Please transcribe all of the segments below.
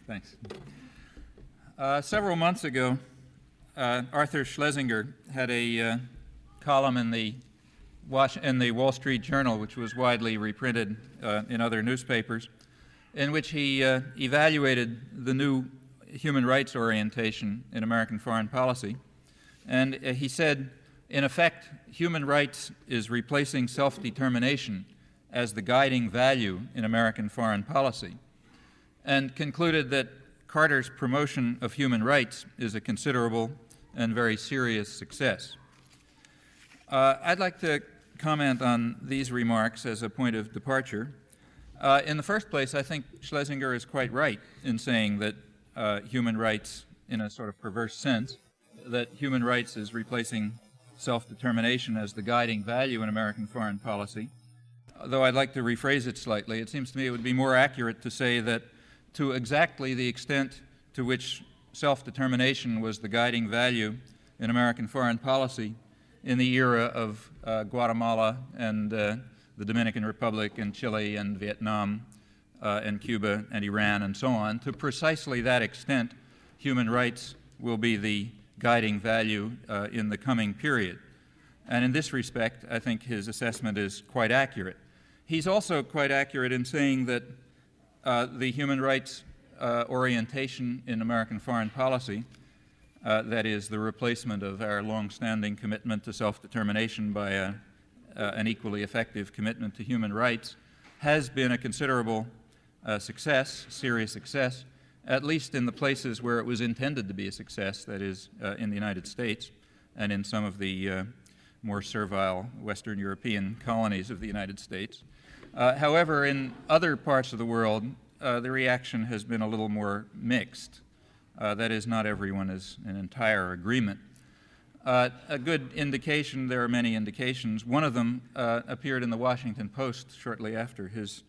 Thanks. Several months ago, Arthur Schlesinger had a column in the Wall Street Journal, which was widely reprinted in other newspapers, in which he evaluated the new human rights orientation in American foreign policy. And he said, in effect, human rights is replacing self-determination as the guiding value in American foreign policy, and concluded that Carter's promotion of human rights is a considerable and very serious success. I'd like to comment on these remarks as a point of departure. In the first place, I think Schlesinger is quite right in saying that human rights, in a sort of perverse sense, that human rights is replacing self-determination as the guiding value in American foreign policy. Though I'd like to rephrase it slightly, it seems to me it would be more accurate to say that to exactly the extent to which self-determination was the guiding value in American foreign policy in the era of Guatemala and the Dominican Republic and Chile and Vietnam and Cuba and Iran and so on, to precisely that extent, human rights will be the guiding value in the coming period. And in this respect, I think his assessment is quite accurate. He's also quite accurate in saying that the human rights orientation in American foreign policy, that is, the replacement of our long-standing commitment to self-determination by an equally effective commitment to human rights, has been a considerable success, serious success, at least in the places where it was intended to be a success, that is, in the United States and in some of the more servile Western European colonies of the United States. However, in other parts of the world, the reaction has been a little more mixed. That is, not everyone is in entire agreement. A good indication, there are many indications. One of them appeared in the Washington Post shortly after his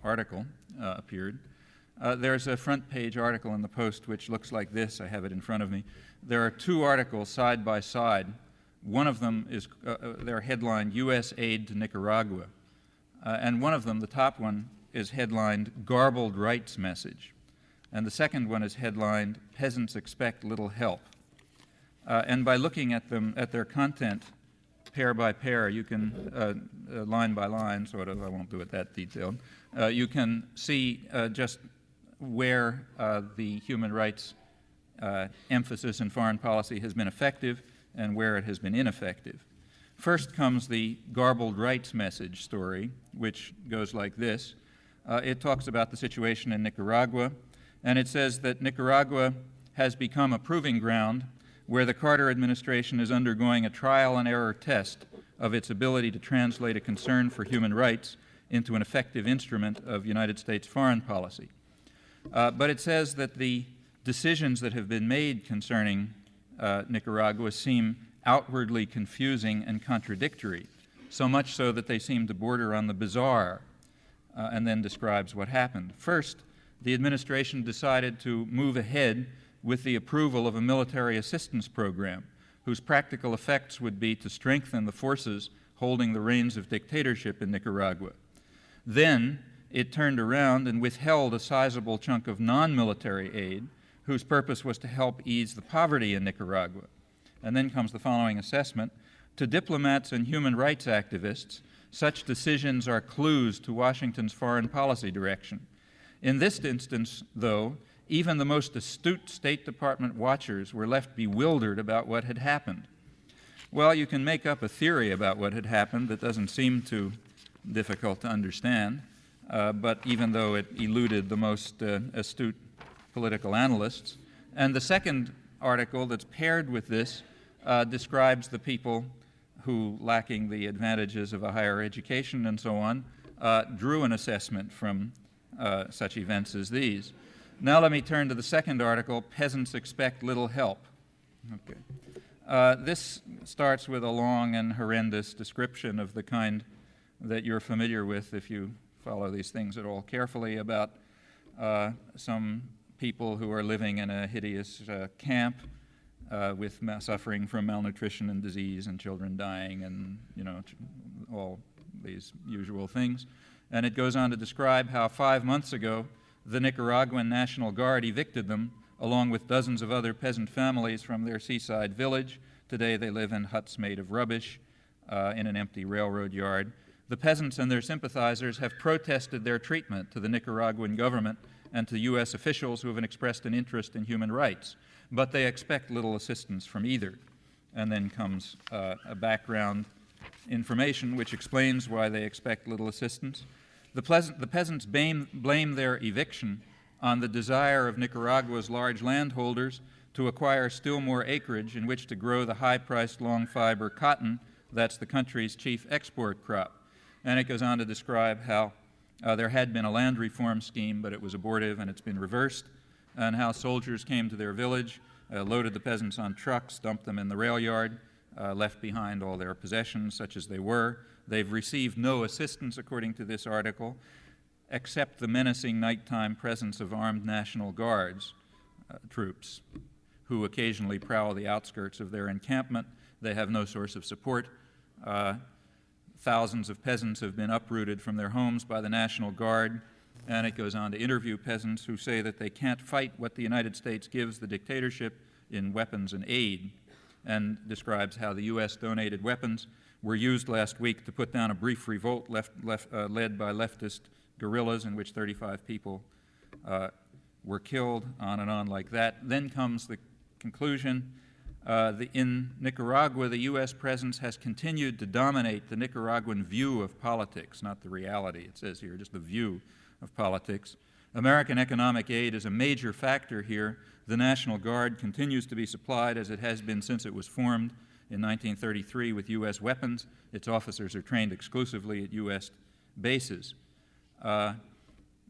article appeared. There's a front page article in the Post which looks like this. I have it in front of me. There are two articles side by side. One of them is, they're headlined U.S. Aid to Nicaragua. And one of them, the top one, is headlined Garbled Rights Message. And the second one is headlined Peasants Expect Little Help. And by looking at them, at their content, pair by pair, you can, line by line, sort of, I won't do it that detailed, you can see just where the human rights emphasis in foreign policy has been effective and where it has been ineffective. First comes the Garbled Rights Message story, which goes like this. It talks about the situation in Nicaragua, and it says that Nicaragua has become a proving ground where the Carter administration is undergoing a trial and error test of its ability to translate a concern for human rights into an effective instrument of United States foreign policy. But it says that the decisions that have been made concerning Nicaragua seem outwardly confusing and contradictory, so much so that they seem to border on the bizarre, and then describes what happened. First, the administration decided to move ahead with the approval of a military assistance program whose practical effects would be to strengthen the forces holding the reins of dictatorship in Nicaragua. Then it turned around and withheld a sizable chunk of non-military aid whose purpose was to help ease the poverty in Nicaragua. And then comes the following assessment. To diplomats and human rights activists, such decisions are clues to Washington's foreign policy direction. In this instance, though, even the most astute State Department watchers were left bewildered about what had happened. Well, you can make up a theory about what had happened that doesn't seem too difficult to understand, but even though it eluded the most astute political analysts. And the second article that's paired with this describes the people who, lacking the advantages of a higher education and so on, drew an assessment from such events as these. Now let me turn to the second article, Peasants Expect Little Help. Okay. This starts with a long and horrendous description of the kind that you're familiar with if you follow these things at all carefully, about some people who are living in a hideous camp with suffering from malnutrition and disease and children dying and, you know, all these usual things. And it goes on to describe how 5 months ago the Nicaraguan National Guard evicted them, along with dozens of other peasant families from their seaside village. Today they live in huts made of rubbish in an empty railroad yard. The peasants and their sympathizers have protested their treatment to the Nicaraguan government and to U.S. officials who have expressed an interest in human rights, but they expect little assistance from either. And then comes a background information which explains why they expect little assistance. The peasants blame their eviction on the desire of Nicaragua's large landholders to acquire still more acreage in which to grow the high-priced long-fiber cotton that's the country's chief export crop. And it goes on to describe how there had been a land reform scheme, but it was abortive and it's been reversed, and how soldiers came to their village, loaded the peasants on trucks, dumped them in the rail yard, left behind all their possessions, such as they were. They've received no assistance, according to this article, except the menacing nighttime presence of armed National Guards troops, who occasionally prowl the outskirts of their encampment. They have no source of support. Thousands of peasants have been uprooted from their homes by the National Guard, and it goes on to interview peasants who say that they can't fight what the United States gives the dictatorship in weapons and aid, and describes how the U.S. donated weapons were used last week to put down a brief revolt led by leftist guerrillas in which 35 people were killed, on and on like that. Then comes the conclusion. In Nicaragua, the U.S. presence has continued to dominate the Nicaraguan view of politics, not the reality, it says here, just the view of politics. American economic aid is a major factor here. The National Guard continues to be supplied, as it has been since it was formed in 1933, with U.S. weapons. Its officers are trained exclusively at U.S. bases.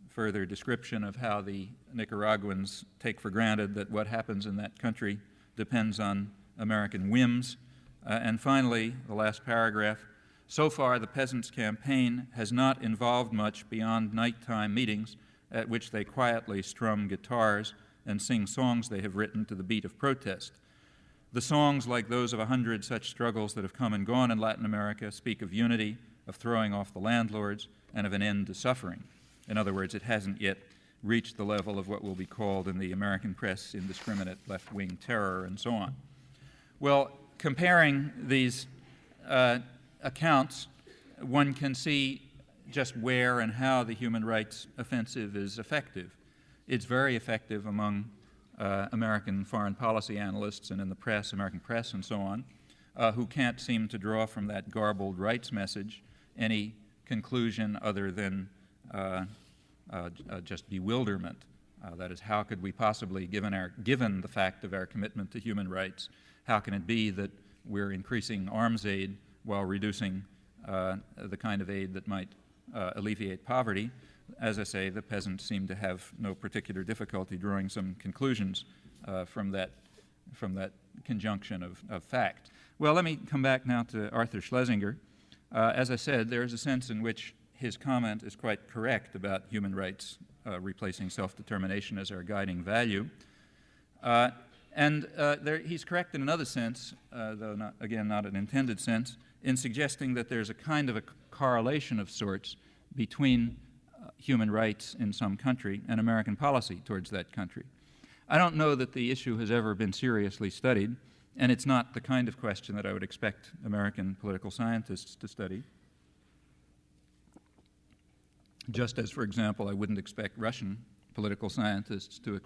Further description of how the Nicaraguans take for granted that what happens in that country depends on American whims. And finally, the last paragraph, so far the peasants' campaign has not involved much beyond nighttime meetings at which they quietly strum guitars and sing songs they have written to the beat of protest. The songs, like those of 100 such struggles that have come and gone in Latin America, speak of unity, of throwing off the landlords, and of an end to suffering. In other words, it hasn't yet reached the level of what will be called in the American press indiscriminate left-wing terror and so on. Well, comparing these accounts, one can see just where and how the human rights offensive is effective. It's very effective among American foreign policy analysts and in the press, American press and so on, who can't seem to draw from that garbled rights message any conclusion other than just bewilderment. That is, how could we possibly, given the fact of our commitment to human rights, how can it be that we're increasing arms aid while reducing the kind of aid that might alleviate poverty? As I say, the peasants seem to have no particular difficulty drawing some conclusions from that conjunction of fact. Well, let me come back now to Arthur Schlesinger. As I said, there is a sense in which his comment is quite correct about human rights replacing self-determination as our guiding value. He's correct in another sense, though not an intended sense, in suggesting that there's a kind of a correlation of sorts between human rights in some country and American policy towards that country. I don't know that the issue has ever been seriously studied, and it's not the kind of question that I would expect American political scientists to study. Just as, for example, I wouldn't expect Russian political scientists to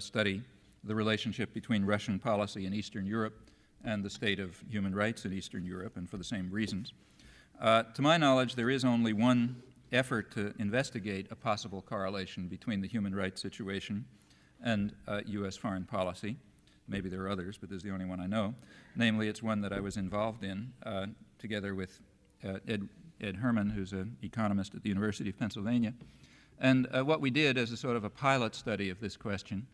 study the relationship between Russian policy in Eastern Europe and the state of human rights in Eastern Europe, and for the same reasons. To my knowledge, there is only one effort to investigate a possible correlation between the human rights situation and U.S. foreign policy. Maybe there are others, but this is the only one I know. Namely, it's one that I was involved in together with Ed Herman, who's an economist at the University of Pennsylvania. And what we did as a sort of a pilot study of this question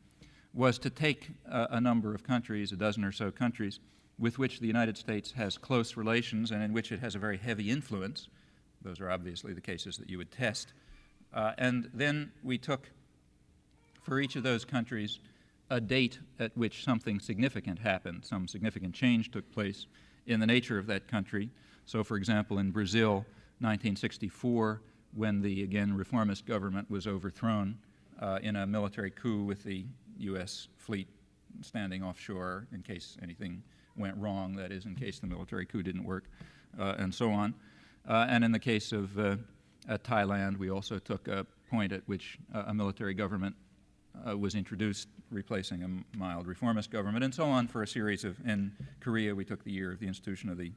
was to take a number of countries, a dozen or so countries, with which the United States has close relations and in which it has a very heavy influence. Those are obviously the cases that you would test. And then we took, for each of those countries, a date at which something significant happened, some significant change took place in the nature of that country. So, for example, in Brazil, 1964, when the, again, reformist government was overthrown, in a military coup with the U.S. fleet standing offshore in case anything went wrong, that is, in case the military coup didn't work, and so on. And in the case of Thailand, we also took a point at which a military government was introduced, replacing a mild reformist government, and so on for a series of, in Korea, we took the year of the institution of the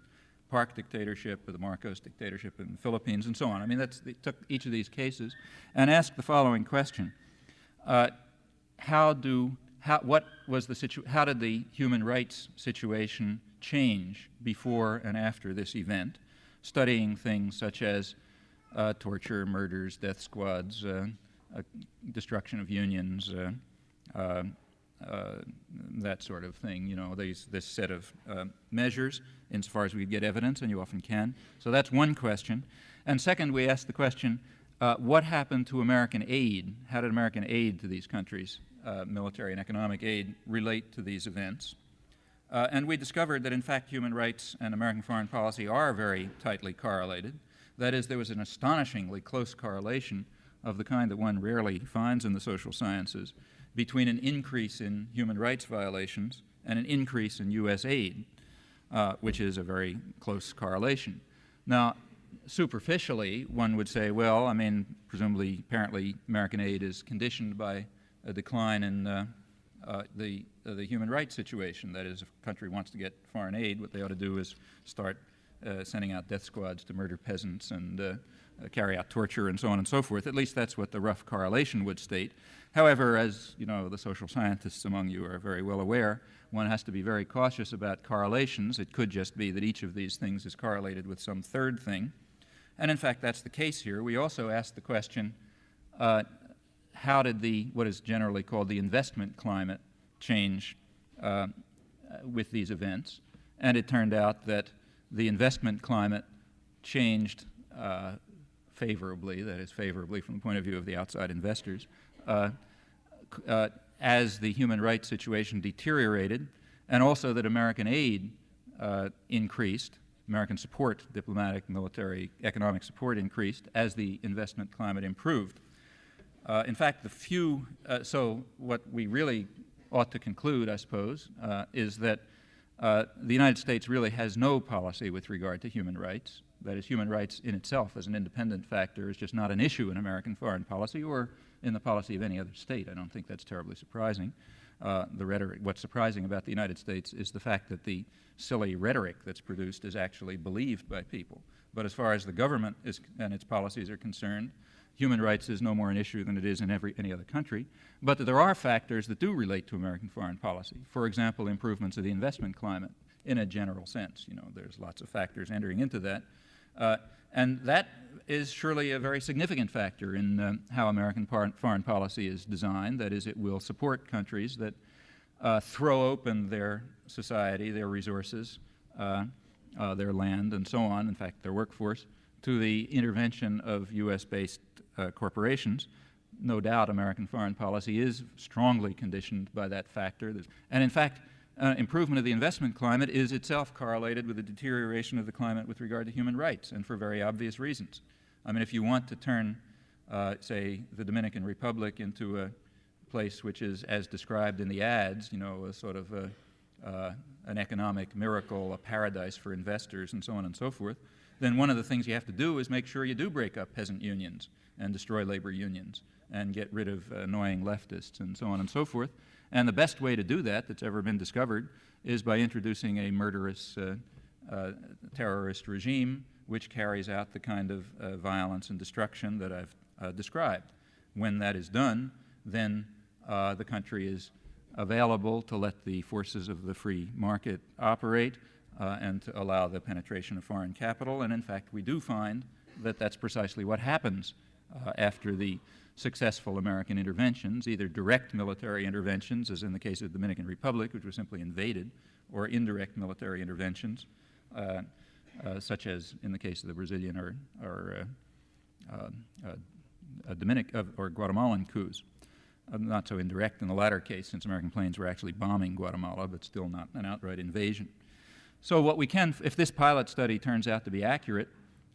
Park dictatorship, or the Marcos dictatorship in the Philippines, and so on. I mean, they took each of these cases and asked the following question. How did the human rights situation change before and after this event, studying things such as torture, murders, death squads, destruction of unions, that sort of thing, you know, this set of measures, insofar as we get evidence, and you often can. So that's one question. And second, we asked the question, what happened to American aid? How did American aid to these countries, military and economic aid, relate to these events? And we discovered that, in fact, human rights and American foreign policy are very tightly correlated. That is, there was an astonishingly close correlation of the kind that one rarely finds in the social sciences between an increase in human rights violations and an increase in U.S. aid, which is a very close correlation. Now, superficially, one would say, well, I mean, presumably, apparently, American aid is conditioned by a decline in the human rights situation. That is, if a country wants to get foreign aid, what they ought to do is start sending out death squads to murder peasants and carry out torture and so on and so forth. At least that's what the rough correlation would state. However, as you know, the social scientists among you are very well aware, one has to be very cautious about correlations. It could just be that each of these things is correlated with some third thing. And in fact, that's the case here. We also asked the question, how did what is generally called the investment climate change with these events? And it turned out that the investment climate changed favorably, that is favorably from the point of view of the outside investors, as the human rights situation deteriorated, and also that American aid increased, American support, diplomatic, military, economic support increased as the investment climate improved. In fact, so what we really ought to conclude, I suppose, is that the United States really has no policy with regard to human rights. That is, human rights in itself as an independent factor is just not an issue in American foreign policy or in the policy of any other state. I don't think that's terribly surprising. The rhetoric, what's surprising about the United States is the fact that the silly rhetoric that's produced is actually believed by people. But as far as the government and its policies are concerned, human rights is no more an issue than it is in any other country. But there are factors that do relate to American foreign policy. For example, improvements of the investment climate in a general sense. You know, there's lots of factors entering into that. And that is surely a very significant factor in how American foreign policy is designed. That is, it will support countries that throw open their society, their resources, their land, and so on, in fact, their workforce, to the intervention of U.S.-based corporations. No doubt American foreign policy is strongly conditioned by that factor. And in fact, improvement of the investment climate is itself correlated with the deterioration of the climate with regard to human rights, and for very obvious reasons. I mean, if you want to turn, say, the Dominican Republic into a place which is, as described in the ads, you know, a sort of an economic miracle, a paradise for investors, and so on and so forth, then one of the things you have to do is make sure you do break up peasant unions and destroy labor unions and get rid of annoying leftists and so on and so forth. And the best way to do that that's ever been discovered is by introducing a murderous terrorist regime which carries out the kind of violence and destruction that I've described. When that is done, then the country is available to let the forces of the free market operate and to allow the penetration of foreign capital. And in fact, we do find that that's precisely what happens after the successful American interventions, either direct military interventions, as in the case of the Dominican Republic, which was simply invaded, or indirect military interventions, such as in the case of the Brazilian or Guatemalan coups. Not so indirect in the latter case, since American planes were actually bombing Guatemala, but still not an outright invasion. So what we can, if this pilot study turns out to be accurate,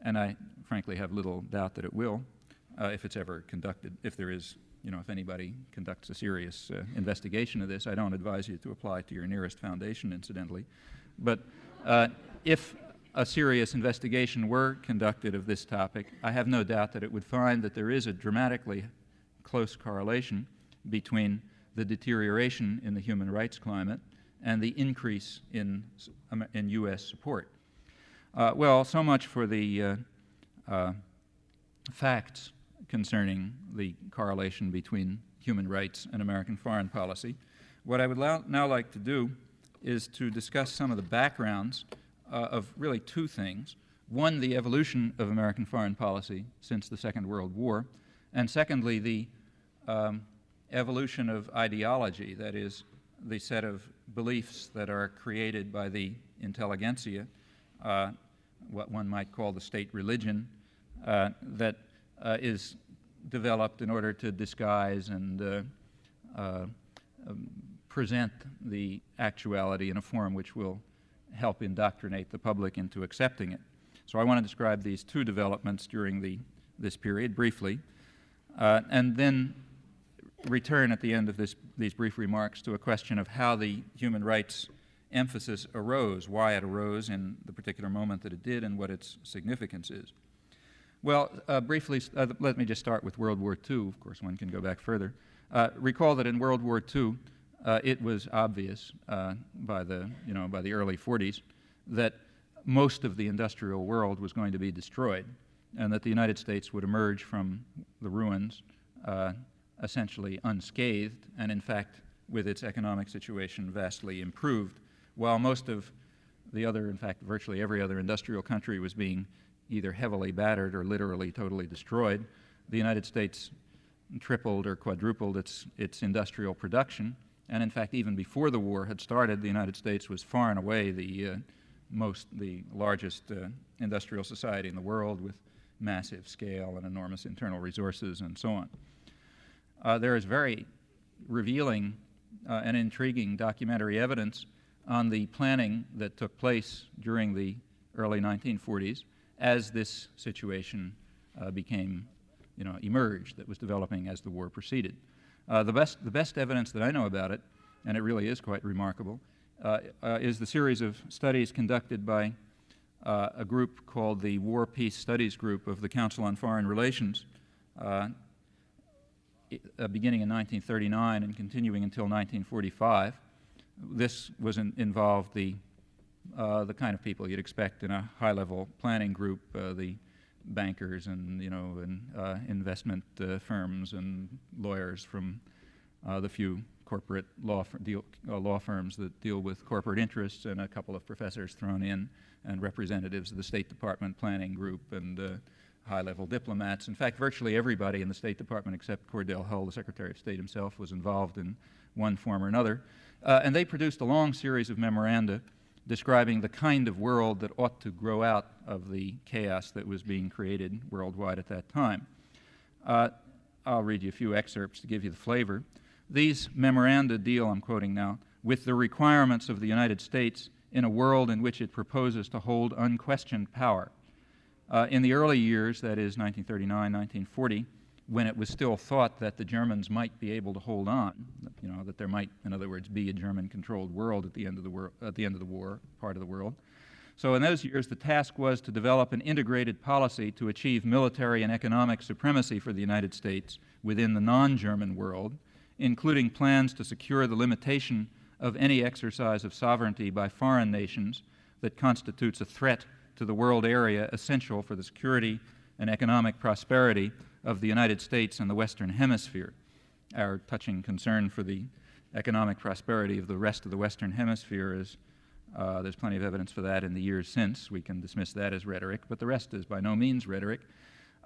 and I frankly have little doubt that it will, if it's ever conducted, if there is if anybody conducts a serious investigation of this, I don't advise you to apply to your nearest foundation, incidentally. But if a serious investigation were conducted of this topic, I have no doubt that it would find that there is a dramatically close correlation between the deterioration in the human rights climate and the increase in U.S. support. Well, so much for the facts concerning the correlation between human rights and American foreign policy. What I would now like to do is to discuss some of the backgrounds of really two things. One, the evolution of American foreign policy since the Second World War, and secondly, the evolution of ideology, that is, the set of beliefs that are created by the intelligentsia, what one might call the state religion, that is developed in order to disguise and present the actuality in a form which will help indoctrinate the public into accepting it. So I want to describe these two developments during this period briefly, and then return at the end of these brief remarks to a question of how the human rights emphasis arose, why it arose in the particular moment that it did, and what its significance is. Well, briefly, let me just start with World War II. Of course, one can go back further. Recall that in World War II, it was obvious by the early 40s that most of the industrial world was going to be destroyed, and that the United States would emerge from the ruins essentially unscathed, and in fact, with its economic situation vastly improved, while most of the other, in fact, virtually every other industrial country was being either heavily battered or literally totally destroyed. The United States tripled or quadrupled its industrial production, and in fact, even before the war had started, the United States was far and away the largest industrial society in the world, with massive scale and enormous internal resources and so on. There is very revealing and intriguing documentary evidence on the planning that took place during the early 1940s as this situation emerged, that was developing as the war proceeded. The best evidence that I know about it, and it really is quite remarkable, is the series of studies conducted by a group called the War Peace Studies Group of the Council on Foreign Relations, beginning in 1939 and continuing until 1945. This involved the kind of people you'd expect in a high-level planning group, the bankers and investment firms and lawyers from the few corporate law firms that deal with corporate interests, and a couple of professors thrown in, and representatives of the State Department planning group, and high-level diplomats. In fact, virtually everybody in the State Department except Cordell, the Secretary of State himself, was involved in one form or another. And they produced a long series of memoranda describing the kind of world that ought to grow out of the chaos that was being created worldwide at that time. I'll read you a few excerpts to give you the flavor. These memoranda deal, I'm quoting now, with the requirements of the United States in a world in which it proposes to hold unquestioned power. In the early years, that is 1939, 1940, when it was still thought that the Germans might be able to hold on, that there might, in other words, be a German-controlled world at the end of the war, part of the world. So in those years, the task was to develop an integrated policy to achieve military and economic supremacy for the United States within the non-German world, including plans to secure the limitation of any exercise of sovereignty by foreign nations that constitutes a threat to the world area essential for the security and economic prosperity of the United States and the Western Hemisphere. Our touching concern for the economic prosperity of the rest of the Western Hemisphere is, there's plenty of evidence for that in the years since. We can dismiss that as rhetoric, but the rest is by no means rhetoric.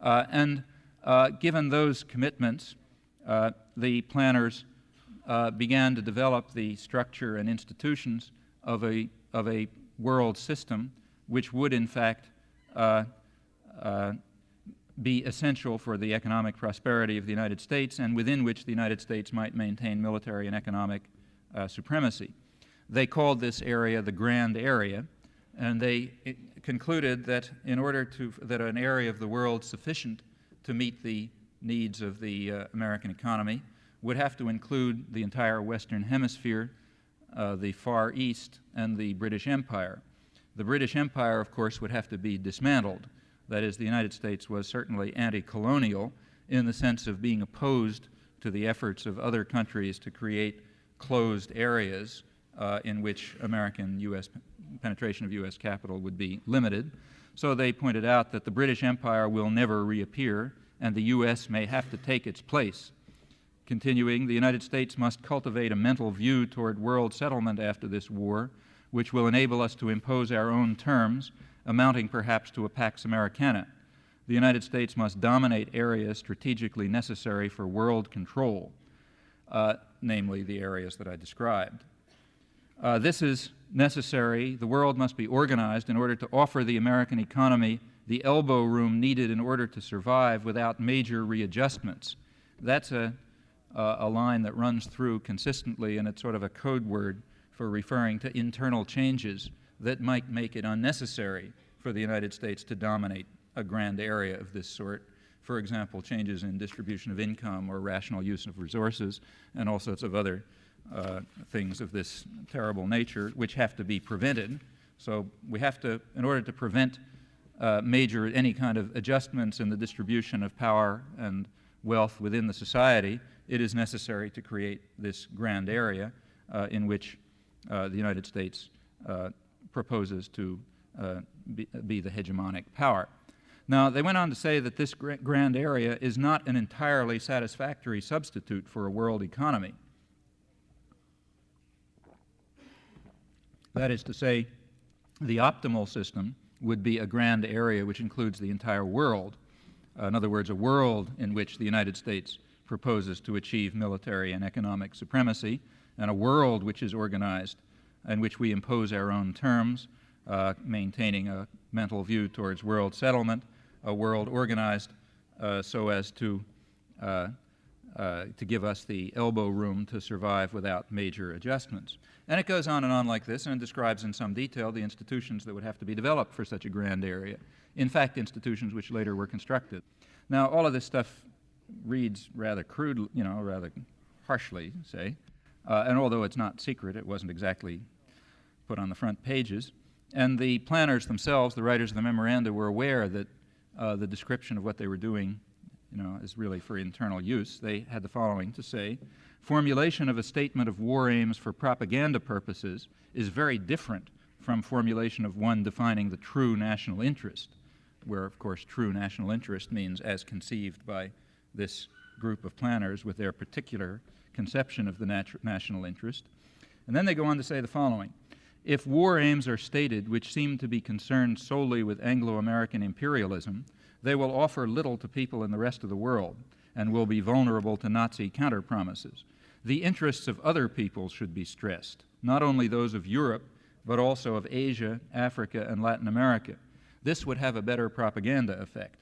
Given those commitments, the planners began to develop the structure and institutions of a world system which would, in fact, be essential for the economic prosperity of the United States, and within which the United States might maintain military and economic supremacy. They called this area the Grand Area, and they concluded that in order that an area of the world sufficient to meet the needs of the American economy would have to include the entire Western Hemisphere, the Far East, and the British Empire. The British Empire, of course, would have to be dismantled. That is, the United States was certainly anti-colonial in the sense of being opposed to the efforts of other countries to create closed areas in which American penetration of U.S. capital would be limited. So they pointed out that the British Empire will never reappear, and the U.S. may have to take its place. Continuing, the United States must cultivate a mental view toward world settlement after this war, which will enable us to impose our own terms, amounting perhaps to a Pax Americana. The United States must dominate areas strategically necessary for world control, namely the areas that I described. This is necessary. The world must be organized in order to offer the American economy the elbow room needed in order to survive without major readjustments. That's a line that runs through consistently, and it's sort of a code word for referring to internal changes that might make it unnecessary for the United States to dominate a grand area of this sort. For example, changes in distribution of income or rational use of resources and all sorts of other things of this terrible nature which have to be prevented. So we have to, in order to prevent any kind of adjustments in the distribution of power and wealth within the society, it is necessary to create this grand area in which the United States proposes to be the hegemonic power. Now, they went on to say that this grand area is not an entirely satisfactory substitute for a world economy. That is to say, the optimal system would be a grand area which includes the entire world. In other words, a world in which the United States proposes to achieve military and economic supremacy, and a world which is organized in which we impose our own terms, maintaining a mental view towards world settlement, a world organized so as to give us the elbow room to survive without major adjustments. And it goes on and on like this, and it describes in some detail the institutions that would have to be developed for such a grand area. In fact, institutions which later were constructed. Now, all of this stuff reads rather crude, rather harshly, say, and although it's not secret, it wasn't exactly put on the front pages. And the planners themselves, the writers of the memoranda, were aware that the description of what they were doing, is really for internal use. They had the following to say: formulation of a statement of war aims for propaganda purposes is very different from formulation of one defining the true national interest, where, of course, true national interest means as conceived by this group of planners with their particular conception of the national interest. And then they go on to say the following: if war aims are stated which seem to be concerned solely with Anglo-American imperialism, they will offer little to people in the rest of the world and will be vulnerable to Nazi counter-promises. The interests of other peoples should be stressed, not only those of Europe, but also of Asia, Africa, and Latin America. This would have a better propaganda effect.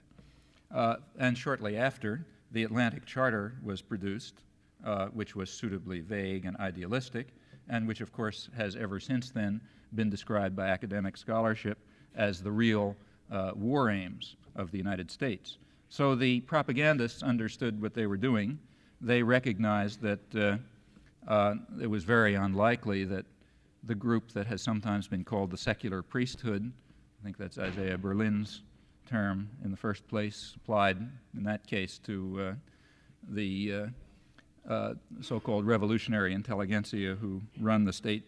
And shortly after, the Atlantic Charter was produced, which was suitably vague and idealistic, and which, of course, has ever since then been described by academic scholarship as the real war aims of the United States. So the propagandists understood what they were doing. They recognized that it was very unlikely that the group that has sometimes been called the secular priesthood, I think that's Isaiah Berlin's term in the first place, applied in that case to the so-called revolutionary intelligentsia who run the state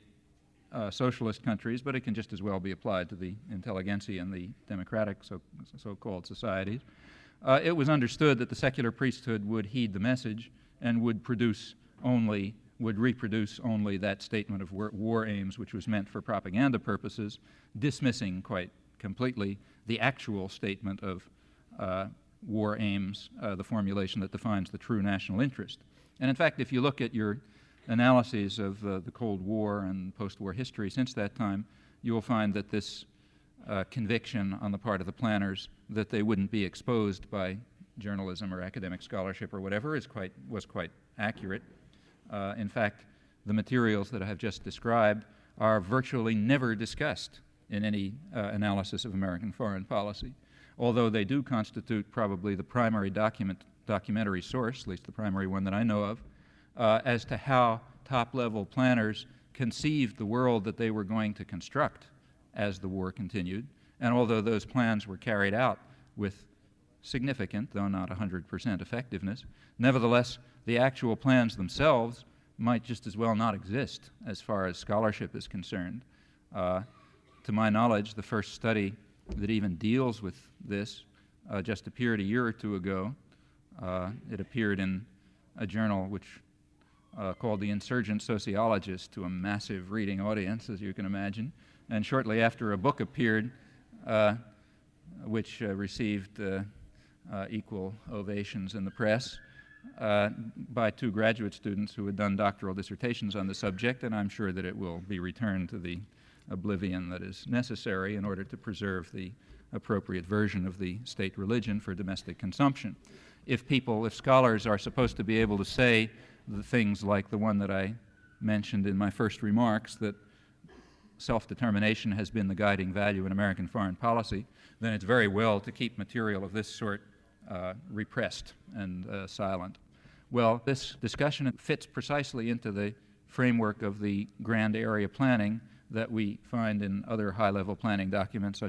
socialist countries, but it can just as well be applied to the intelligentsia in the democratic so-called societies. It was understood that the secular priesthood would heed the message and would reproduce only that statement of war aims which was meant for propaganda purposes, dismissing quite completely the actual statement of war aims, the formulation that defines the true national interest. And in fact, if you look at your analyses of the Cold War and post-war history since that time, you will find that this conviction on the part of the planners that they wouldn't be exposed by journalism or academic scholarship or whatever was quite accurate. In fact, the materials that I have just described are virtually never discussed in any analysis of American foreign policy. although they do constitute probably the primary documentary source, at least the primary one that I know of, as to how top-level planners conceived the world that they were going to construct as the war continued. And although those plans were carried out with significant, though not 100% effectiveness, nevertheless, the actual plans themselves might just as well not exist as far as scholarship is concerned. To my knowledge, the first study that even deals with this just appeared a year or two ago. It appeared in a journal which called The Insurgent Sociologist, to a massive reading audience, as you can imagine. And shortly after, a book appeared which received equal ovations in the press by two graduate students who had done doctoral dissertations on the subject, and I'm sure that it will be returned to the oblivion that is necessary in order to preserve the appropriate version of the state religion for domestic consumption. If scholars are supposed to be able to say the things like the one that I mentioned in my first remarks, that self-determination has been the guiding value in American foreign policy, then it's very well to keep material of this sort repressed and silent. Well, this discussion fits precisely into the framework of the grand area planning that we find in other high-level planning documents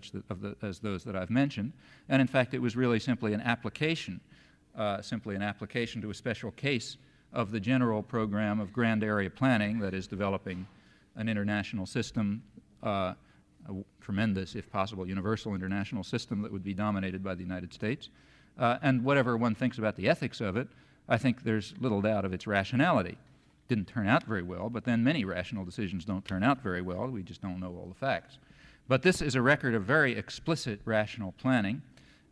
as those that I've mentioned. And in fact, it was really simply an application to a special case of the general program of grand area planning that is developing an international system, a tremendous, if possible, universal international system that would be dominated by the United States. And whatever one thinks about the ethics of it, I think there's little doubt of its rationality. Didn't turn out very well, but then many rational decisions don't turn out very well. We just don't know all the facts. But this is a record of very explicit rational planning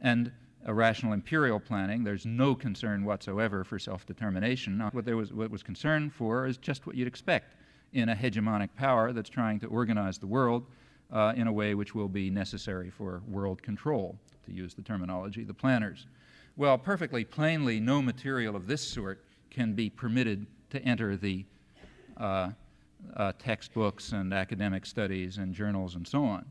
and a rational imperial planning. There's no concern whatsoever for self-determination. What was concern for is just what you'd expect in a hegemonic power that's trying to organize the world in a way which will be necessary for world control, to use the terminology of the planners. Well, perfectly plainly, no material of this sort can be permitted to enter the textbooks and academic studies and journals and so on,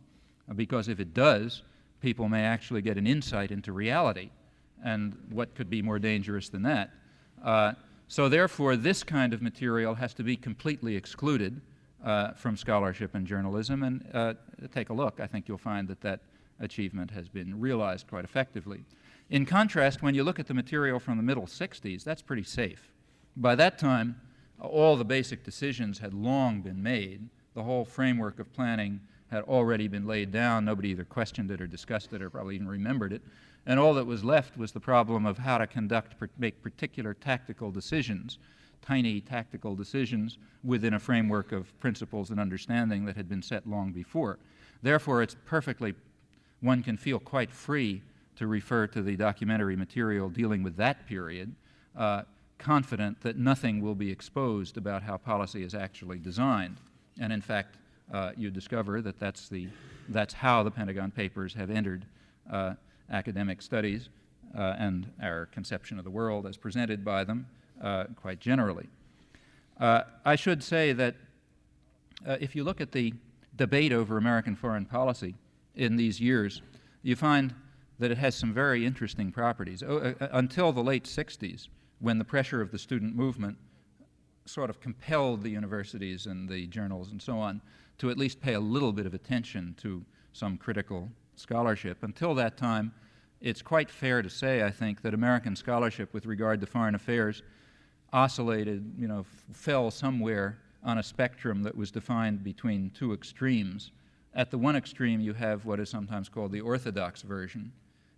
because if it does, people may actually get an insight into reality, and what could be more dangerous than that? So therefore, this kind of material has to be completely excluded from scholarship and journalism, and take a look. I think you'll find that that achievement has been realized quite effectively. In contrast, when you look at the material from the middle 60s, that's pretty safe. By that time, all the basic decisions had long been made. The whole framework of planning had already been laid down. Nobody either questioned it or discussed it or probably even remembered it. And all that was left was the problem of how to make particular tactical decisions, tiny tactical decisions within a framework of principles and understanding that had been set long before. Therefore, it's one can feel quite free to refer to the documentary material dealing with that period, confident that nothing will be exposed about how policy is actually designed. And in fact, you discover that that's how the Pentagon Papers have entered academic studies and our conception of the world as presented by them quite generally. I should say that if you look at the debate over American foreign policy in these years, you find that it has some very interesting properties. Until the late 60s, when the pressure of the student movement sort of compelled the universities and the journals and so on to at least pay a little bit of attention to some critical scholarship. Until that time, it's quite fair to say, I think, that American scholarship with regard to foreign affairs oscillated, fell somewhere on a spectrum that was defined between two extremes. At the one extreme, you have what is sometimes called the orthodox version,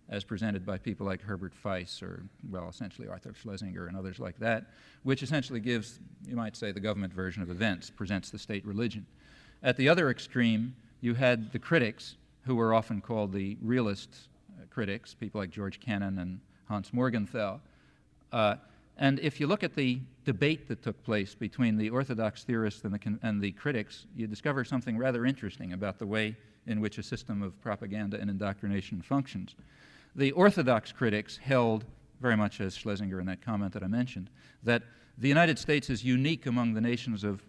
as presented by people like Herbert Feiss or, well, essentially Arthur Schlesinger and others like that, which essentially gives, you might say, the government version of events, presents the state religion. At the other extreme, you had the critics, who were often called the realist critics, people like George Kennan and Hans Morgenthau. And if you look at the debate that took place between the orthodox theorists and the critics, you discover something rather interesting about the way in which a system of propaganda and indoctrination functions. The orthodox critics held, very much as Schlesinger in that comment that I mentioned, that the United States is unique among the nations of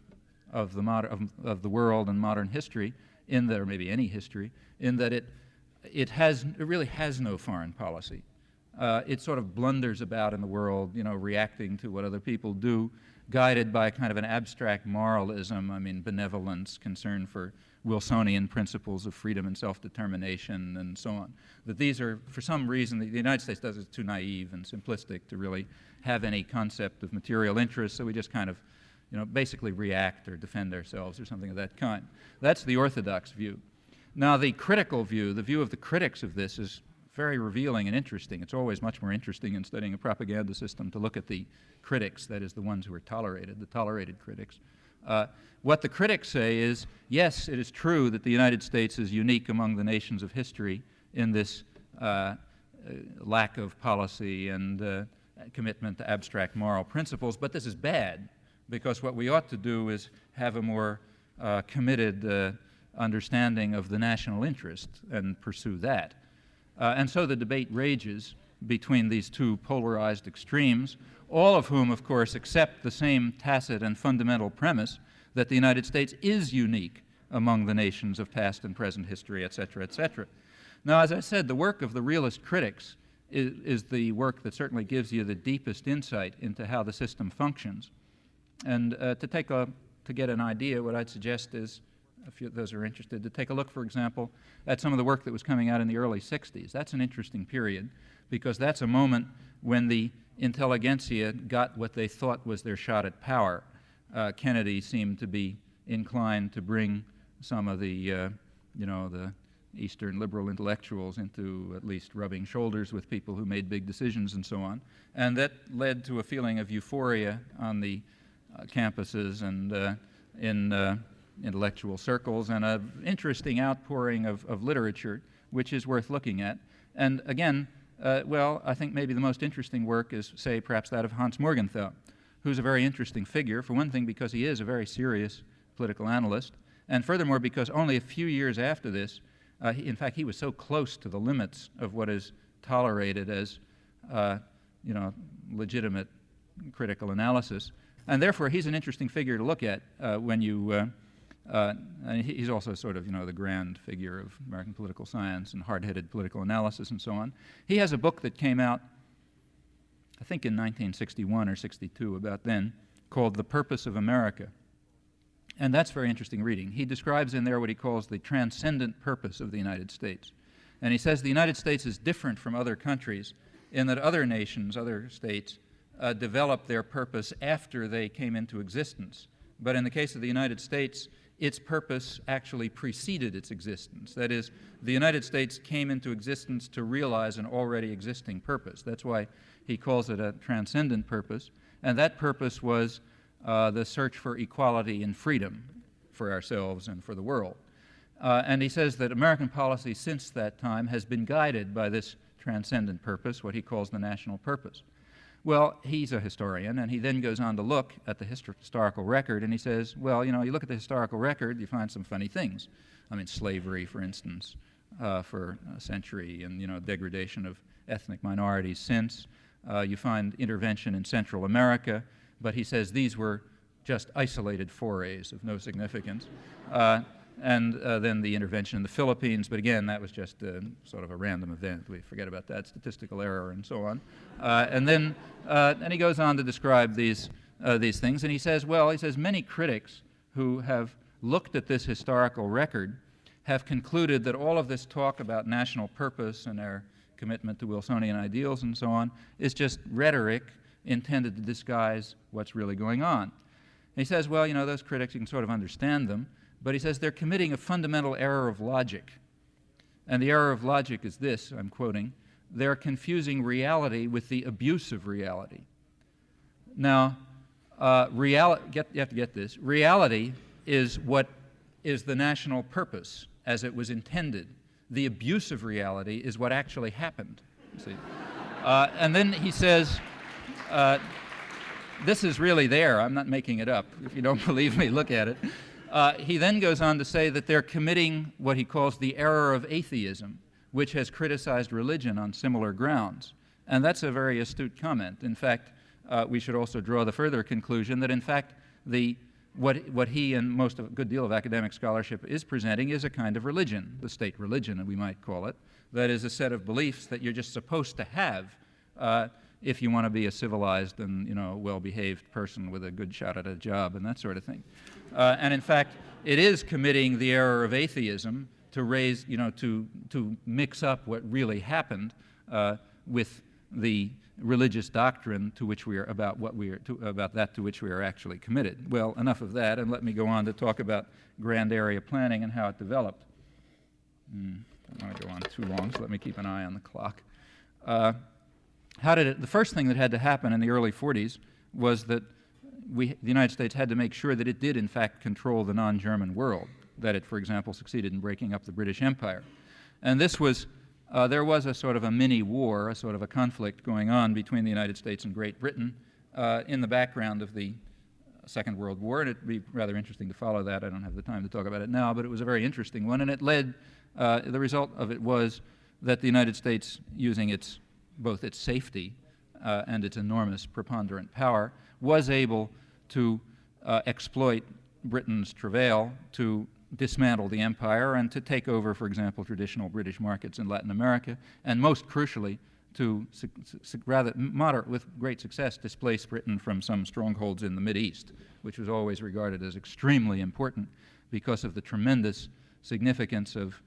the world and modern history, or maybe any history, in that it it really has no foreign policy. It sort of blunders about in the world, reacting to what other people do, guided by kind of an abstract moralism, benevolence, concern for Wilsonian principles of freedom and self-determination and so on. That these are, for some reason, the United States does it too naive and simplistic to really have any concept of material interest, so we just kind of, basically react or defend ourselves or something of that kind. That's the orthodox view. Now, the critical view, the view of the critics of this, is very revealing and interesting. It's always much more interesting in studying a propaganda system to look at the critics, that is, the ones who are tolerated, the tolerated critics. What the critics say is, yes, it is true that the United States is unique among the nations of history in this lack of policy and commitment to abstract moral principles, but this is bad, because what we ought to do is have a more committed understanding of the national interest and pursue that. And so the debate rages between these two polarized extremes, all of whom, of course, accept the same tacit and fundamental premise that the United States is unique among the nations of past and present history, et cetera, et cetera. Now, as I said, the work of the realist critics is the work that certainly gives you the deepest insight into how the system functions. And to get an idea, what I'd suggest is, if those are interested, to take a look, for example, at some of the work that was coming out in the early 60s. That's an interesting period, because that's a moment when the intelligentsia got what they thought was their shot at power. Kennedy seemed to be inclined to bring some of the Eastern liberal intellectuals into at least rubbing shoulders with people who made big decisions and so on. And that led to a feeling of euphoria on the campuses and in intellectual circles, and an interesting outpouring of literature, which is worth looking at. And again, I think maybe the most interesting work is, say, perhaps that of Hans Morgenthau, who's a very interesting figure, for one thing because he is a very serious political analyst, and furthermore because only a few years after this, in fact, he was so close to the limits of what is tolerated as, legitimate critical analysis, and therefore he's an interesting figure to look at when you and he's also sort of, the grand figure of American political science and hard-headed political analysis and so on. He has a book that came out, I think in 1961 or 62, about then, called The Purpose of America. And that's very interesting reading. He describes in there what he calls the transcendent purpose of the United States. And he says the United States is different from other countries in that other nations, other states, developed their purpose after they came into existence. But in the case of the United States, its purpose actually preceded its existence. That is, the United States came into existence to realize an already existing purpose. That's why he calls it a transcendent purpose. And that purpose was the search for equality and freedom for ourselves and for the world. And he says that American policy since that time has been guided by this transcendent purpose, what he calls the national purpose. Well, he's a historian, and he then goes on to look at the historical record, and he says, well, you look at the historical record, you find some funny things. Slavery, for instance, for a century, and, degradation of ethnic minorities since. You find intervention in Central America, but he says these were just isolated forays of no significance. And then the intervention in the Philippines, but again, that was just sort of a random event. We forget about that, statistical error and so on. And then he goes on to describe these things, and he says, many critics who have looked at this historical record have concluded that all of this talk about national purpose and our commitment to Wilsonian ideals and so on is just rhetoric intended to disguise what's really going on. And he says, those critics, you can sort of understand them, but he says they're committing a fundamental error of logic. And the error of logic is this, I'm quoting, they're confusing reality with the abuse of reality. Now, you have to get this. Reality is what is the national purpose as it was intended. The abuse of reality is what actually happened. See? And then he says, this is really there. I'm not making it up. If you don't believe me, look at it. He then goes on to say that they're committing what he calls the error of atheism, which has criticized religion on similar grounds. And that's a very astute comment. In fact, we should also draw the further conclusion that, in fact, what he and a good deal of academic scholarship is presenting is a kind of religion, the state religion, we might call it, that is a set of beliefs that you're just supposed to have if you want to be a civilized and, you know, well-behaved person with a good shot at a job and that sort of thing. And in fact, it is committing the error of atheism to raise, you know, to mix up what really happened with the religious doctrine to which we are about that to which we are actually committed. Well, enough of that, and let me go on to talk about grand area planning and how it developed. Don't want to go on too long, so let me keep an eye on the clock. The first thing that had to happen in the early 40s was that the United States had to make sure that it did in fact control the non-German world, that it, for example, succeeded in breaking up the British Empire. And this was, there was a sort of a mini war, a sort of a conflict going on between the United States and Great Britain in the background of the Second World War, and it'd be rather interesting to follow that. I don't have the time to talk about it now, but it was a very interesting one, and it led, the result of it was that the United States, using both its safety and its enormous preponderant power, was able to exploit Britain's travail to dismantle the empire and to take over, for example, traditional British markets in Latin America, and most crucially, to with great success, displace Britain from some strongholds in the Mideast, which was always regarded as extremely important because of the tremendous significance of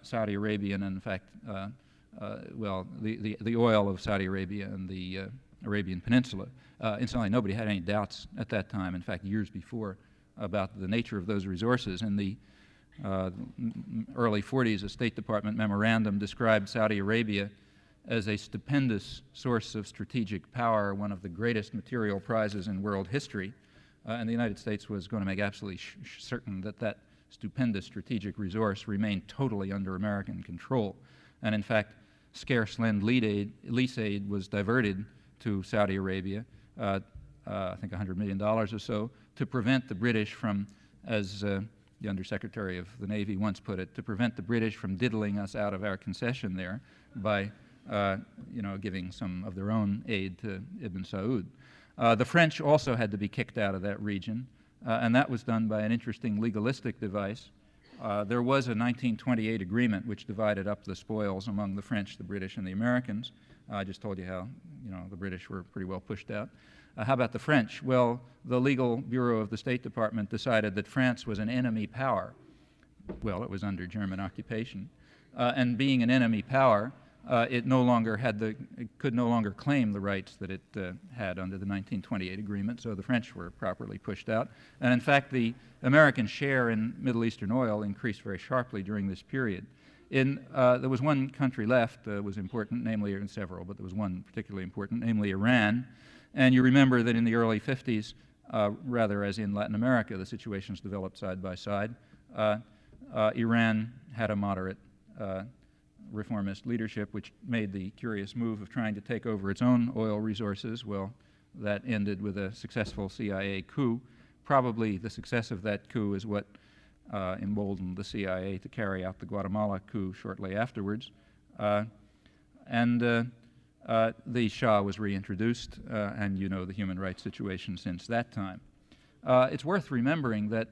Saudi Arabia and, in fact, the oil of Saudi Arabia and the Arabian Peninsula. Incidentally, nobody had any doubts at that time, in fact, years before, about the nature of those resources. In the early 40s, a State Department memorandum described Saudi Arabia as a stupendous source of strategic power, one of the greatest material prizes in world history, and the United States was going to make absolutely certain that that stupendous strategic resource remained totally under American control. And in fact, scarce lease aid was diverted to Saudi Arabia, I think $100 million or so, to prevent the British from, as the Undersecretary of the Navy once put it, to prevent the British from diddling us out of our concession there by giving some of their own aid to Ibn Saud. The French also had to be kicked out of that region, and that was done by an interesting legalistic device. There was a 1928 agreement which divided up the spoils among the French, the British, and the Americans. I just told you how, the British were pretty well pushed out. How about the French? Well, the Legal Bureau of the State Department decided that France was an enemy power. Well, it was under German occupation. And being an enemy power, it could no longer claim the rights that it had under the 1928 agreement, so the French were properly pushed out. And in fact, the American share in Middle Eastern oil increased very sharply during this period. There was one country left that was important, namely, and several, but there was one particularly important, namely Iran. And you remember that in the early 50s, rather as in Latin America, the situations developed side by side. Iran had a moderate reformist leadership, which made the curious move of trying to take over its own oil resources. Well, that ended with a successful CIA coup. Probably the success of that coup is what emboldened the CIA to carry out the Guatemala coup shortly afterwards. The Shah was reintroduced, and you know the human rights situation since that time. It's worth remembering that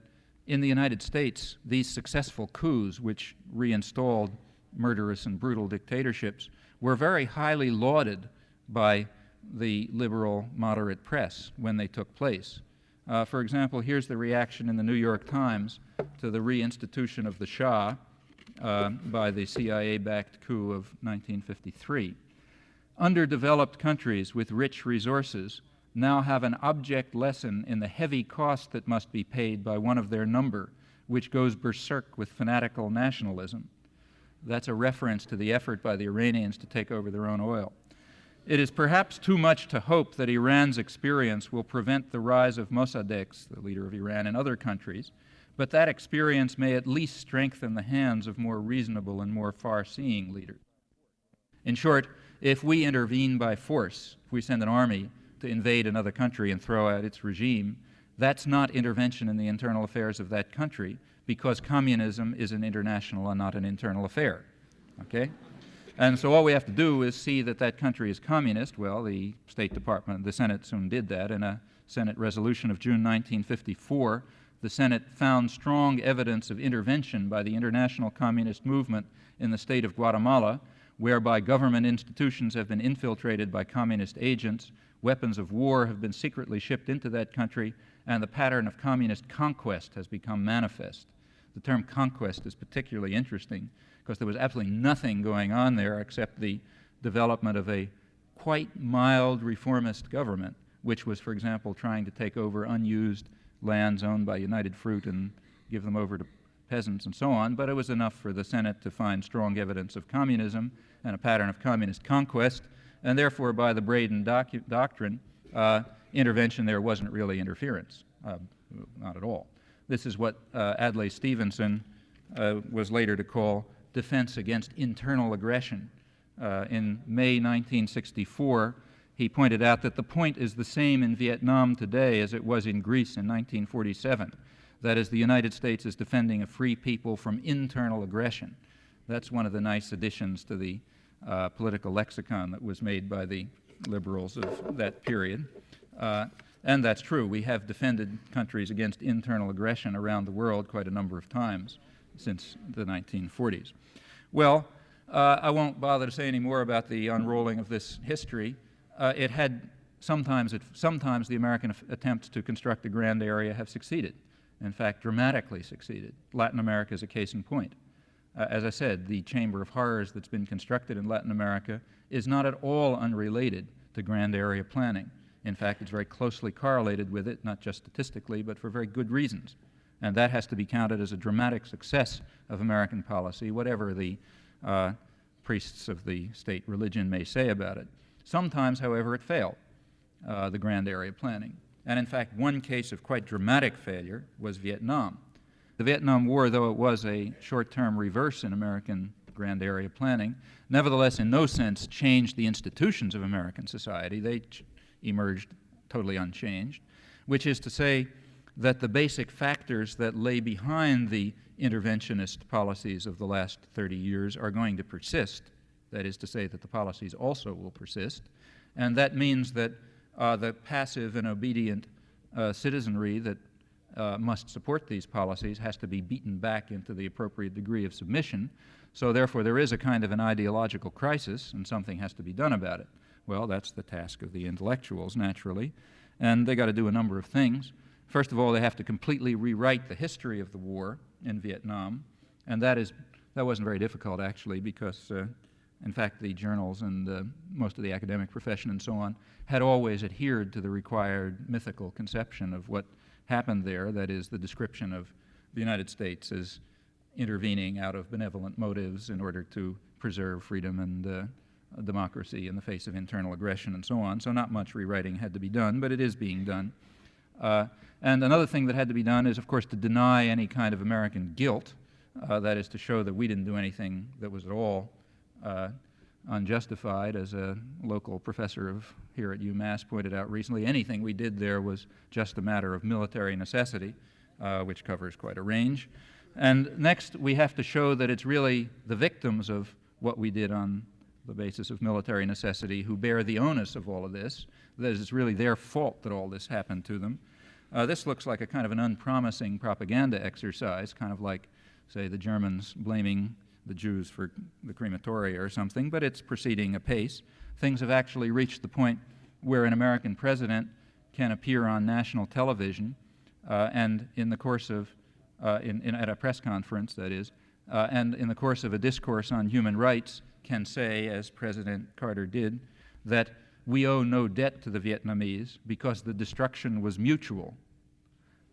in the United States, these successful coups, which reinstalled murderous and brutal dictatorships, were very highly lauded by the liberal moderate press when they took place. For example, here's the reaction in the New York Times to the reinstitution of the Shah by the CIA-backed coup of 1953. Underdeveloped countries with rich resources now have an object lesson in the heavy cost that must be paid by one of their number, which goes berserk with fanatical nationalism. That's a reference to the effort by the Iranians to take over their own oil. It is perhaps too much to hope that Iran's experience will prevent the rise of Mossadegh, the leader of Iran, in other countries, but that experience may at least strengthen the hands of more reasonable and more far-seeing leaders. In short, if we intervene by force, if we send an army to invade another country and throw out its regime, that's not intervention in the internal affairs of that country, because communism is an international and not an internal affair, okay? And so all we have to do is see that that country is communist. Well, the State Department, the Senate soon did that in a Senate resolution of June 1954. the Senate found strong evidence of intervention by the international communist movement in the state of Guatemala, whereby government institutions have been infiltrated by communist agents, weapons of war have been secretly shipped into that country, and the pattern of communist conquest has become manifest. The term conquest is particularly interesting because there was absolutely nothing going on there except the development of a quite mild reformist government, which was, for example, trying to take over unused lands owned by United Fruit and give them over to peasants and so on, but it was enough for the Senate to find strong evidence of communism and a pattern of communist conquest, and therefore by the Braden Doctrine, intervention there wasn't really interference, not at all. This is what Adlai Stevenson was later to call defense against internal aggression. In May 1964, he pointed out that the point is the same in Vietnam today as it was in Greece in 1947. That is, the United States is defending a free people from internal aggression. That's one of the nice additions to the political lexicon that was made by the liberals of that period. And that's true. We have defended countries against internal aggression around the world quite a number of times since the 1940s. Well, I won't bother to say any more about the unrolling of this history. Sometimes the American attempts to construct a grand area have succeeded. In fact, dramatically succeeded. Latin America is a case in point. As I said, the Chamber of Horrors that's been constructed in Latin America is not at all unrelated to grand area planning. In fact, it's very closely correlated with it, not just statistically, but for very good reasons. And that has to be counted as a dramatic success of American policy, whatever the priests of the state religion may say about it. Sometimes, however, it failed, the grand area planning. And in fact, one case of quite dramatic failure was Vietnam. The Vietnam War, though it was a short-term reverse in American grand area planning, nevertheless in no sense changed the institutions of American society. They emerged totally unchanged, which is to say that the basic factors that lay behind the interventionist policies of the last 30 years are going to persist. That is to say that the policies also will persist. And that means that the passive and obedient citizenry that must support these policies has to be beaten back into the appropriate degree of submission. So therefore there is a kind of an ideological crisis and something has to be done about it. Well, that's the task of the intellectuals, naturally. And they got to do a number of things. First of all, they have to completely rewrite the history of the war in Vietnam. And that wasn't very difficult, actually, because in fact, the journals and most of the academic profession and so on had always adhered to the required mythical conception of what happened there, that is, the description of the United States as intervening out of benevolent motives in order to preserve freedom and democracy in the face of internal aggression and so on. So not much rewriting had to be done, but it is being done. And another thing that had to be done is, of course, to deny any kind of American guilt, that is to show that we didn't do anything that was at all unjustified. As a local professor here at UMass pointed out recently, anything we did there was just a matter of military necessity, which covers quite a range. And next, we have to show that it's really the victims of what we did on the basis of military necessity who bear the onus of all of this, that it's really their fault that all this happened to them. This looks like a kind of an unpromising propaganda exercise, kind of like, say, the Germans blaming the Jews for the crematoria or something, but it's proceeding apace. Things have actually reached the point where an American president can appear on national television and in the course of, at a press conference, that is, and in the course of a discourse on human rights can say, as President Carter did, that we owe no debt to the Vietnamese because the destruction was mutual.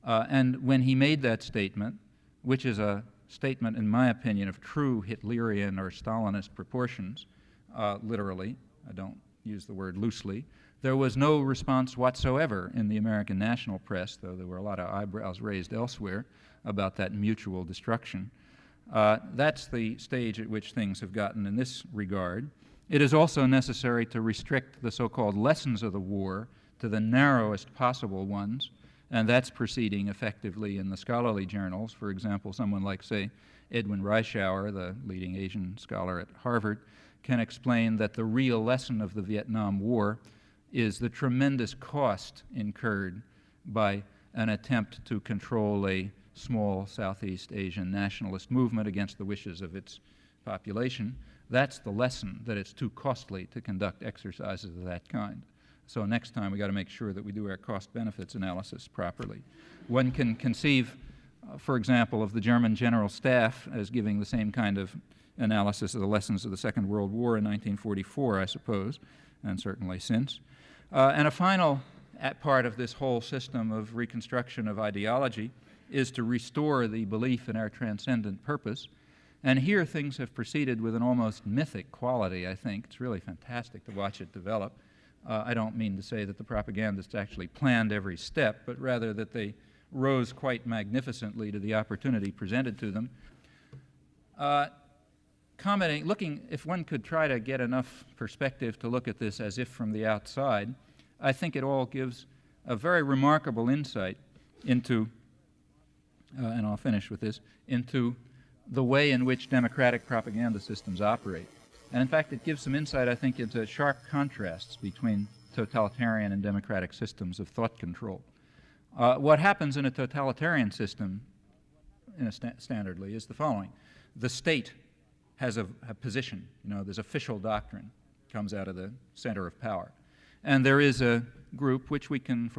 And when he made that statement, which is a statement, in my opinion, of true Hitlerian or Stalinist proportions, literally, I don't use the word loosely, there was no response whatsoever in the American national press, though there were a lot of eyebrows raised elsewhere about that mutual destruction. That's the stage at which things have gotten in this regard. It is also necessary to restrict the so-called lessons of the war to the narrowest possible ones, and that's proceeding effectively in the scholarly journals. For example, someone like, say, Edwin Reischauer, the leading Asian scholar at Harvard, can explain that the real lesson of the Vietnam War is the tremendous cost incurred by an attempt to control a small Southeast Asian nationalist movement against the wishes of its population. That's the lesson, that it's too costly to conduct exercises of that kind. So next time we got to make sure that we do our cost-benefits analysis properly. One can conceive, for example, of the German General Staff as giving the same kind of analysis of the lessons of the Second World War in 1944, I suppose, and certainly since. And a final part of this whole system of reconstruction of ideology is to restore the belief in our transcendent purpose. And here things have proceeded with an almost mythic quality, I think. It's really fantastic to watch it develop. I don't mean to say that the propagandists actually planned every step, but rather that they rose quite magnificently to the opportunity presented to them. If one could try to get enough perspective to look at this as if from the outside, I think it all gives a very remarkable insight into, and I'll finish with this, into the way in which democratic propaganda systems operate. And in fact, it gives some insight, I think, into sharp contrasts between totalitarian and democratic systems of thought control. What happens in a totalitarian system, standardly, is the following. The state has a position. There's official doctrine comes out of the center of power. And there is a group for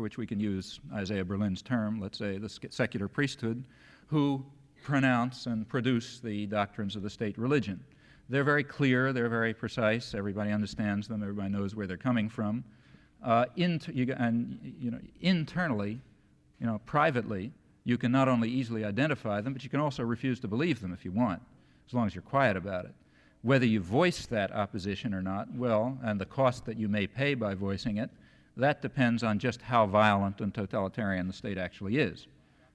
which we can use Isaiah Berlin's term, let's say the secular priesthood, who pronounce and produce the doctrines of the state religion. They're very clear, they're very precise, everybody understands them, everybody knows where they're coming from. Internally, privately, you can not only easily identify them, but you can also refuse to believe them if you want, as long as you're quiet about it. Whether you voice that opposition or not, well, and the cost that you may pay by voicing it, that depends on just how violent and totalitarian the state actually is.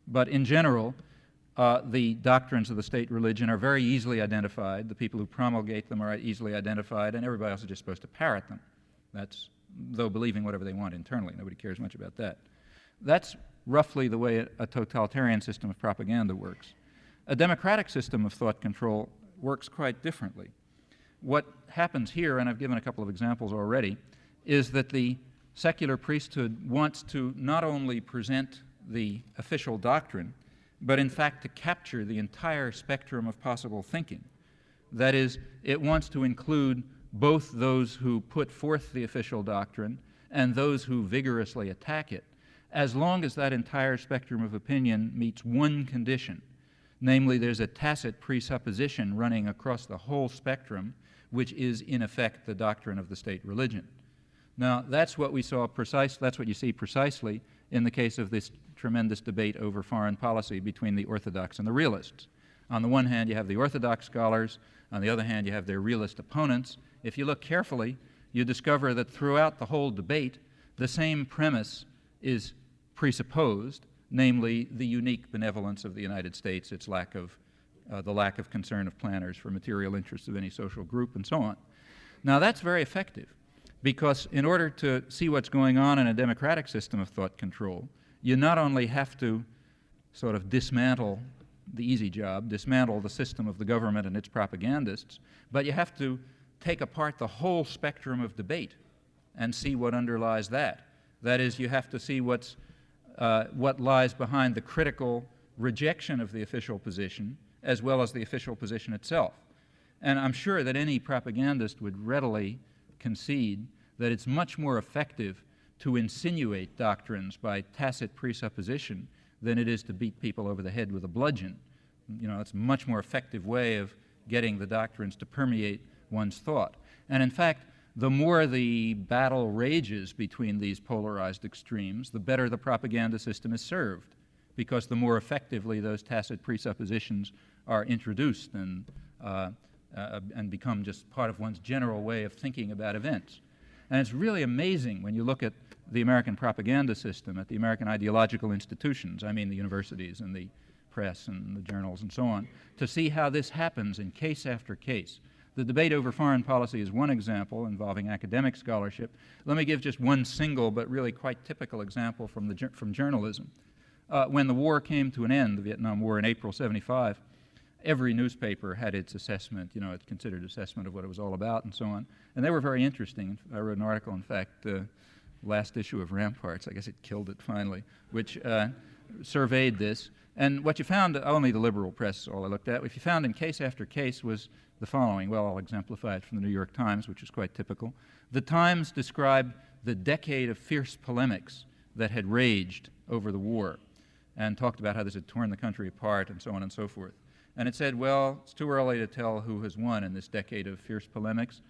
But in general, the doctrines of the state religion are very easily identified. The people who promulgate them are easily identified, and everybody else is just supposed to parrot them. That's, though believing whatever they want internally. Nobody cares much about that. That's roughly the way a totalitarian system of propaganda works. A democratic system of thought control works quite differently. What happens here, and I've given a couple of examples already, is that the secular priesthood wants to not only present the official doctrine, but in fact to capture the entire spectrum of possible thinking. That is, it wants to include both those who put forth the official doctrine and those who vigorously attack it, as long as that entire spectrum of opinion meets one condition. Namely, there's a tacit presupposition running across the whole spectrum, which is in effect the doctrine of the state religion. Now, that's what we saw that's what you see precisely in the case of this tremendous debate over foreign policy between the orthodox and the realists. On the one hand, you have the orthodox scholars. On the other hand, you have their realist opponents. If you look carefully, you discover that throughout the whole debate, the same premise is presupposed, namely the unique benevolence of the United States, its lack of, the lack of concern of planners for material interests of any social group, and so on. Now, that's very effective, because in order to see what's going on in a democratic system of thought control, you not only have to sort of dismantle the easy job, dismantle the system of the government and its propagandists, but you have to take apart the whole spectrum of debate and see what underlies that. That is, you have to see what lies behind the critical rejection of the official position as well as the official position itself. And I'm sure that any propagandist would readily concede that it's much more effective to insinuate doctrines by tacit presupposition than it is to beat people over the head with a bludgeon. It's a much more effective way of getting the doctrines to permeate one's thought. And in fact, the more the battle rages between these polarized extremes, the better the propaganda system is served, because the more effectively those tacit presuppositions are introduced and become just part of one's general way of thinking about events. And it's really amazing when you look at the American propaganda system, at the American ideological institutions, I mean the universities and the press and the journals and so on, to see how this happens in case after case. The debate over foreign policy is one example involving academic scholarship. Let me give just one single but really quite typical example from journalism. When the war came to an end, the Vietnam War in April '75, every newspaper had its assessment, its considered assessment of what it was all about and so on. And they were very interesting. I wrote an article, in fact, last issue of Ramparts, I guess it killed it finally, which surveyed this, and what you found, only the liberal press, all I looked at, what you found in case after case was the following. Well, I'll exemplify it from the New York Times, which is quite typical. The Times described the decade of fierce polemics that had raged over the war and talked about how this had torn the country apart and so on and so forth. And it said, well, it's too early to tell who has won in this decade of fierce polemics.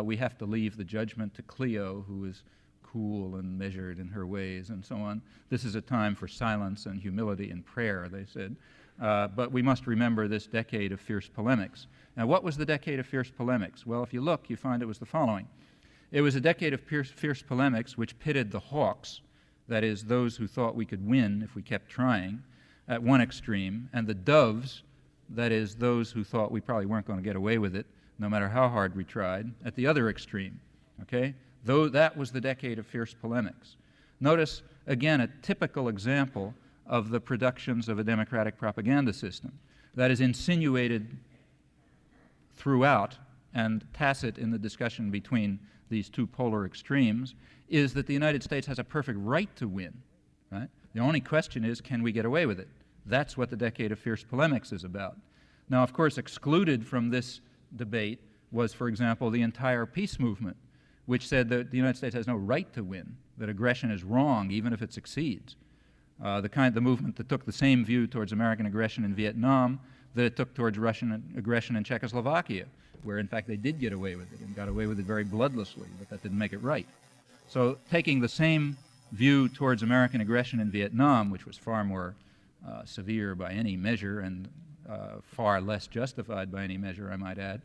We have to leave the judgment to Cleo, who is cool and measured in her ways and so on. This is a time for silence and humility and prayer, they said. But we must remember this decade of fierce polemics. Now, what was the decade of fierce polemics? Well, if you look, you find it was the following. It was a decade of fierce polemics which pitted the hawks, that is, those who thought we could win if we kept trying, at one extreme, and the doves, that is, those who thought we probably weren't going to get away with it, no matter how hard we tried, at the other extreme. Okay? Though that was the decade of fierce polemics. Notice, again, a typical example of the productions of a democratic propaganda system that is insinuated throughout and tacit in the discussion between these two polar extremes is that the United States has a perfect right to win. Right? The only question is, can we get away with it? That's what the decade of fierce polemics is about. Now, of course, excluded from this debate was, for example, the entire peace movement, which said that the United States has no right to win, that aggression is wrong even if it succeeds. The movement that took the same view towards American aggression in Vietnam that it took towards Russian aggression in Czechoslovakia, where in fact they did get away with it and got away with it very bloodlessly, but that didn't make it right. So taking the same view towards American aggression in Vietnam, which was far more severe by any measure and far less justified by any measure, I might add,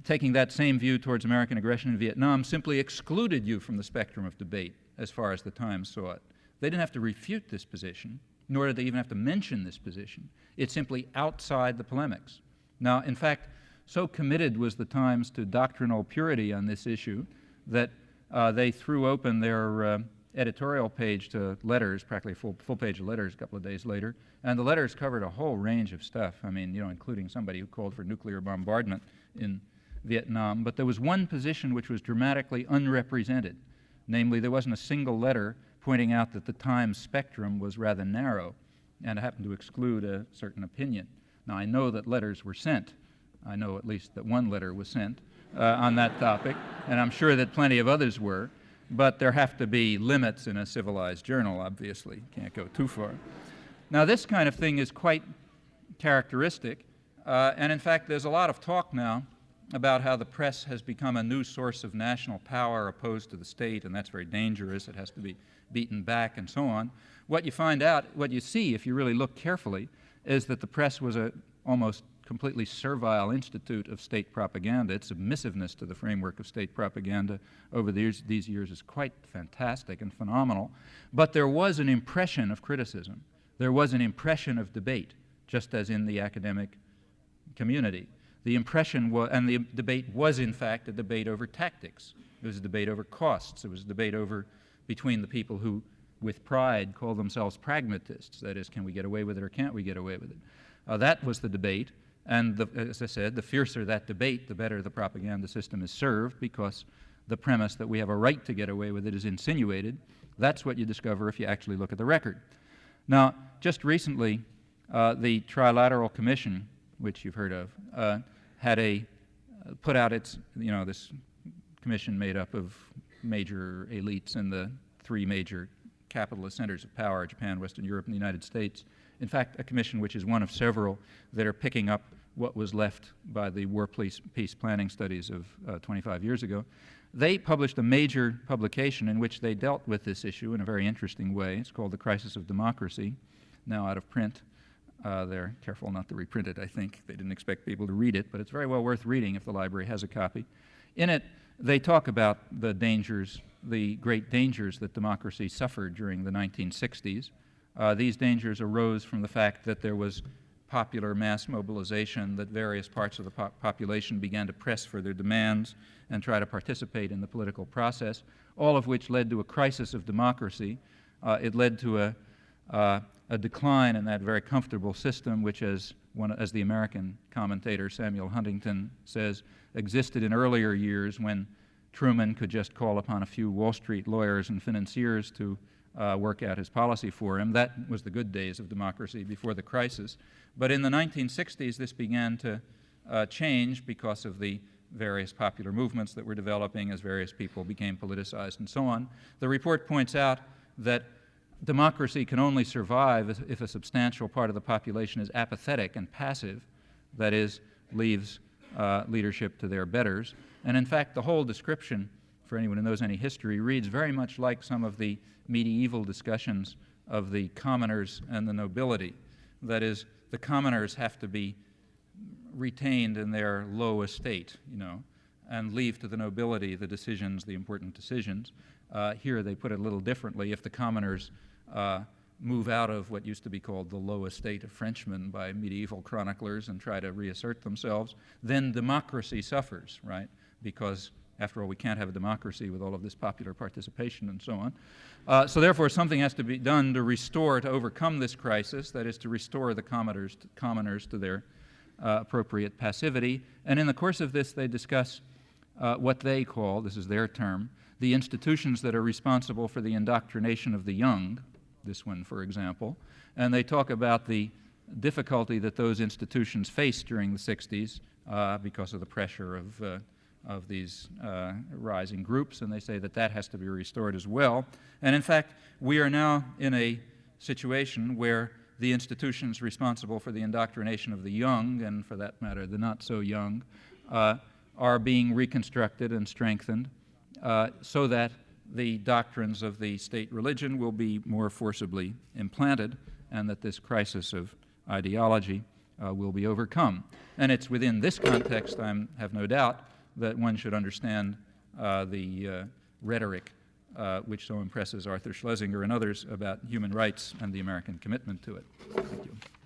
taking that same view towards American aggression in Vietnam simply excluded you from the spectrum of debate as far as the Times saw it. They didn't have to refute this position, nor did they even have to mention this position. It's simply outside the polemics. Now, in fact, so committed was the Times to doctrinal purity on this issue that they threw open their editorial page to letters, practically a full page of letters a couple of days later, and the letters covered a whole range of stuff. I mean, including somebody who called for nuclear bombardment in Vietnam. But there was one position which was dramatically unrepresented. Namely, there wasn't a single letter pointing out that the Times spectrum was rather narrow and happened to exclude a certain opinion. Now, I know that letters were sent. I know at least that one letter was sent on that topic, and I'm sure that plenty of others were. But there have to be limits in a civilized journal, obviously. Can't go too far. Now, this kind of thing is quite characteristic, and in fact, there's a lot of talk now about how the press has become a new source of national power opposed to the state, and that's very dangerous. It has to be beaten back and so on. What you find out, what you see if you really look carefully, is that the press was a almost completely servile institute of state propaganda. Its submissiveness to the framework of state propaganda over these years is quite fantastic and phenomenal. But there was an impression of criticism. There was an impression of debate, just as in the academic community. The impression was, and the debate was in fact a debate over tactics. It was a debate over costs. It was a debate between the people who, with pride, call themselves pragmatists. That is, can we get away with it or can't we get away with it? That was the debate. And as I said, the fiercer that debate, the better the propaganda system is served, because the premise that we have a right to get away with it is insinuated. That's what you discover if you actually look at the record. Now, just recently, the Trilateral Commission, which you've heard of, had put out this commission made up of major elites in the three major capitalist centers of power, Japan, Western Europe, and the United States. In fact, a commission which is one of several that are picking up what was left by the war peace planning studies of 25 years ago. They published a major publication in which they dealt with this issue in a very interesting way. It's called The Crisis of Democracy, now out of print. They're careful not to reprint it, I think. They didn't expect people to read it, but it's very well worth reading if the library has a copy. In it, they talk about the dangers, the great dangers that democracy suffered during the 1960s. These dangers arose from the fact that there was popular mass mobilization, that various parts of the population began to press for their demands and try to participate in the political process, all of which led to a crisis of democracy. It led to a decline in that very comfortable system, which, as the American commentator Samuel Huntington says, existed in earlier years when Truman could just call upon a few Wall Street lawyers and financiers to work out his policy for him. That was the good days of democracy before the crisis. But in the 1960s, this began to change because of the various popular movements that were developing as various people became politicized and so on. The report points out that democracy can only survive if a substantial part of the population is apathetic and passive, that is, leaves leadership to their betters. And in fact, the whole description, for anyone who knows any history, reads very much like some of the medieval discussions of the commoners and the nobility. That is, the commoners have to be retained in their low estate, and leave to the nobility the decisions, the important decisions. Here they put it a little differently. If the commoners move out of what used to be called the low estate of Frenchmen by medieval chroniclers and try to reassert themselves, then democracy suffers, right? Because, after all, we can't have a democracy with all of this popular participation and so on. So therefore, something has to be done to restore, to overcome this crisis, that is, to restore the commoners to their appropriate passivity. And in the course of this, they discuss what they call, this is their term, the institutions that are responsible for the indoctrination of the young, this one, for example. And they talk about the difficulty that those institutions faced during the 60s because of the pressure of these rising groups, and they say that that has to be restored as well. And in fact, we are now in a situation where the institutions responsible for the indoctrination of the young, and for that matter, the not so young, are being reconstructed and strengthened so that the doctrines of the state religion will be more forcibly implanted, and that this crisis of ideology will be overcome. And it's within this context, I have no doubt, that one should understand the rhetoric which so impresses Arthur Schlesinger and others about human rights and the American commitment to it. Thank you.